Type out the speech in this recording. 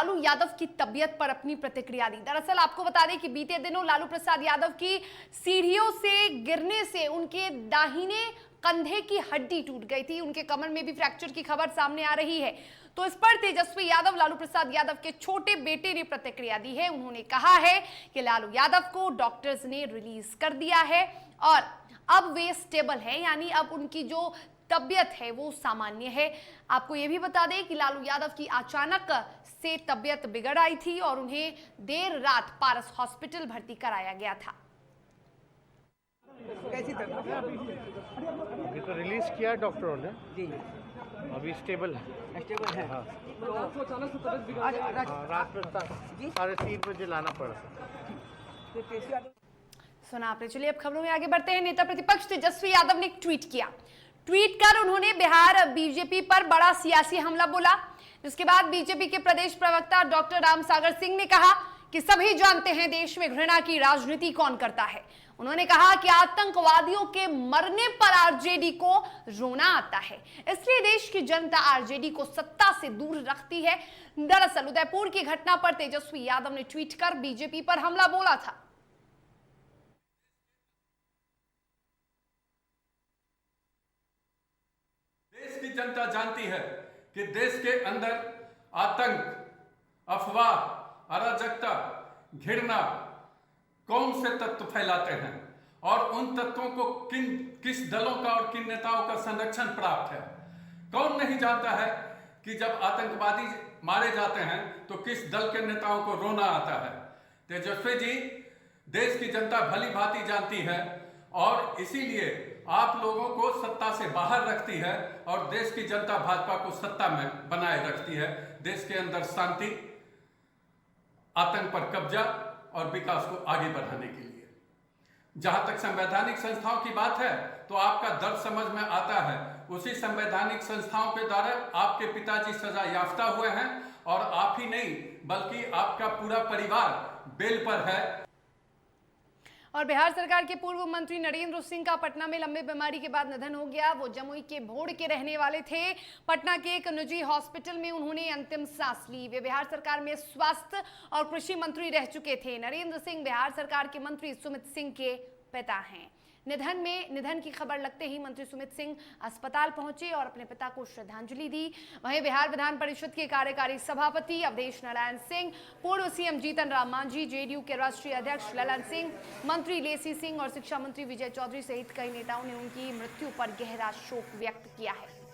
लालू यादव की तबीयत पर अपनी प्रतिक्रिया दी। दरअसल आपको बता दें कि बीते दिनों लालू प्रसाद यादव की सीढ़ियों से गिरने से उनके दाहिने कंधे की हड्डी टूट गई थी, उनके कमर में भी फ्रैक्चर की खबर सामने आ रही है। तो इस पर तेजस्वी यादव, लालू प्रसाद यादव के छोटे बेटे ने प्रतिक्रिया दी है। उन्होंने कहा है कि लालू यादव को डॉक्टर्स ने रिलीज कर दिया है और अब वे स्टेबल है, यानी अब उनकी जो तबियत है वो सामान्य है। आपको यह भी बता दें कि लालू यादव की अचानक से तबियत बिगड़ आई थी और उन्हें देर रात पारस हॉस्पिटल भर्ती कराया गया था। कैसी तबियत? अभी तो रिलीज किया डॉक्टरों ने जी, अभी स्टेबल है। स्टेबल है। हाँ। तो रात में 3:30 बजे लाना पड़ा। सुना आपने। चलिए अब खबरों में आगे बढ़ते हैं। नेता प्रतिपक्ष तेजस्वी यादव ने एक ट्वीट किया। ट्वीट कर उन्होंने बिहार बीजेपी पर बड़ा सियासी हमला बोला, जिसके बाद बीजेपी के प्रदेश प्रवक्ता डॉक्टर रामसागर सिंह ने कहा कि सभी जानते हैं देश में घृणा की राजनीति कौन करता है। उन्होंने कहा कि आतंकवादियों के मरने पर आरजेडी को रोना आता है, इसलिए देश की जनता आरजेडी को सत्ता से दूर रखती है। दरअसल उदयपुर की घटना पर तेजस्वी यादव ने ट्वीट कर बीजेपी पर हमला बोला था। देश की जनता जानती है कि देश के अंदर आतंक, अफवाह, अराजकता, घृणा कौन से तत्व फैलाते हैं और उन तत्वों को किस दलों का और किन नेताओं का संरक्षण प्राप्त है। कौन नहीं जानता है कि जब आतंकवादी मारे जाते हैं तो किस दल के नेताओं को रोना आता है। तेजस्वी जी देश की जनता भली भांति जानती है और इसीलिए आप लोगों को सत्ता से बाहर रखती है और देश की जनता भाजपा को सत्ता में बनाए रखती है। देश के अंदर शांति, आतंक पर कब्जा और विकास को आगे बढ़ाने के लिए। जहां तक संवैधानिक संस्थाओं की बात है तो आपका दर्द समझ में आता है। उसी संवैधानिक संस्थाओं के द्वारा आपके पिताजी सजा याफ्ता हुए हैं और आप ही नहीं बल्कि आपका पूरा परिवार बेल पर है। और बिहार सरकार के पूर्व मंत्री नरेंद्र सिंह का पटना में लंबी बीमारी के बाद निधन हो गया। वो जमुई के भोड़ के रहने वाले थे। पटना के एक निजी हॉस्पिटल में उन्होंने अंतिम सांस ली। वे बिहार सरकार में स्वास्थ्य और कृषि मंत्री रह चुके थे। नरेंद्र सिंह बिहार सरकार के मंत्री सुमित सिंह के पिता हैं। निधन की खबर लगते ही मंत्री सुमित सिंह अस्पताल पहुंचे और अपने पिता को श्रद्धांजलि दी। वहीं बिहार विधान परिषद के कार्यकारी सभापति अवधेश नारायण सिंह, पूर्व सीएम जीतन राम मांझी, जेडीयू के राष्ट्रीय अध्यक्ष ललन सिंह, मंत्री लेसी सिंह और शिक्षा मंत्री विजय चौधरी सहित कई नेताओं ने उनकी मृत्यु पर गहरा शोक व्यक्त किया है।